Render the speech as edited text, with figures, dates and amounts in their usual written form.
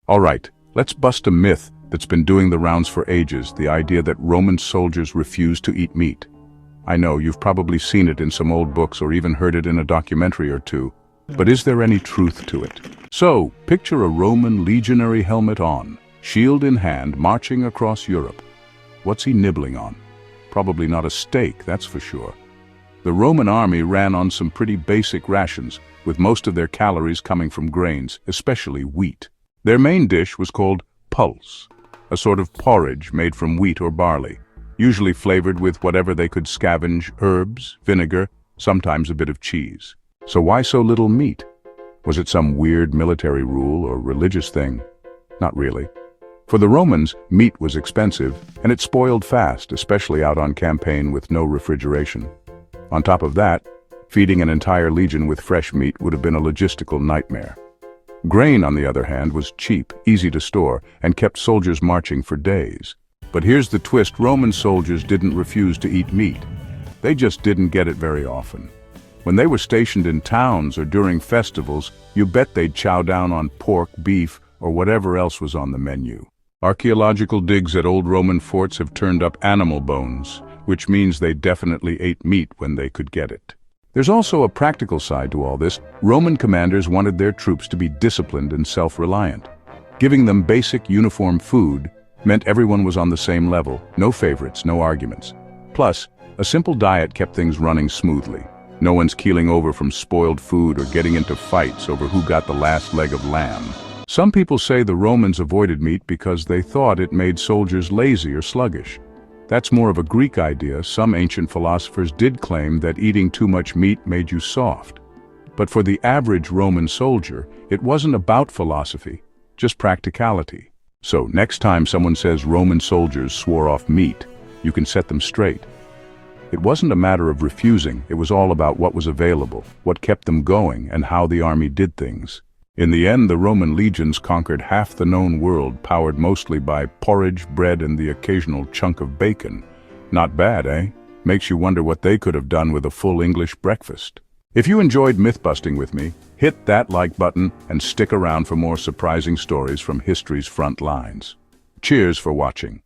All right, let's bust a myth that's been doing the rounds for ages, the idea that Roman soldiers refused to eat meat. I know, you've probably seen it in some old books or even heard it in a documentary or two, but is there any truth to it? So, picture a Roman legionary helmet on, shield in hand, marching across Europe. What's he nibbling on? Probably not a steak, that's for sure. The Roman army ran on some pretty basic rations, with most of their calories coming from grains, especially wheat. Their main dish was called Puls, a sort of porridge made from wheat or barley, usually flavored with whatever they could scavenge, herbs, vinegar, sometimes a bit of cheese. So why so little meat? Was it some weird military rule or religious thing? Not really. For the Romans, meat was expensive, and it spoiled fast, especially out on campaign with no refrigeration. On top of that, feeding an entire legion with fresh meat would have been a logistical nightmare. Grain, on the other hand, was cheap, easy to store, and kept soldiers marching for days. But here's the twist: Roman soldiers didn't refuse to eat meat. They just didn't get it very often. When they were stationed in towns or during festivals, you bet they'd chow down on pork, beef, or whatever else was on the menu. Archaeological digs at old Roman forts have turned up animal bones, which means they definitely ate meat when they could get it. There's also a practical side to all this. Roman commanders wanted their troops to be disciplined and self-reliant. Giving them basic uniform food meant everyone was on the same level, no favorites, no arguments. Plus, a simple diet kept things running smoothly. No one's keeling over from spoiled food or getting into fights over who got the last leg of lamb. Some people say the Romans avoided meat because they thought it made soldiers lazy or sluggish. That's more of a Greek idea. Some ancient philosophers did claim that eating too much meat made you soft. But for the average Roman soldier, it wasn't about philosophy, just practicality. So next time someone says Roman soldiers swore off meat, you can set them straight. It wasn't a matter of refusing, it was all about what was available, what kept them going, and how the army did things. In the end, the Roman legions conquered half the known world, powered mostly by porridge, bread, and the occasional chunk of bacon. Not bad, eh? Makes you wonder what they could have done with a full English breakfast. If you enjoyed myth-busting with me, hit that like button and stick around for more surprising stories from history's front lines. Cheers for watching.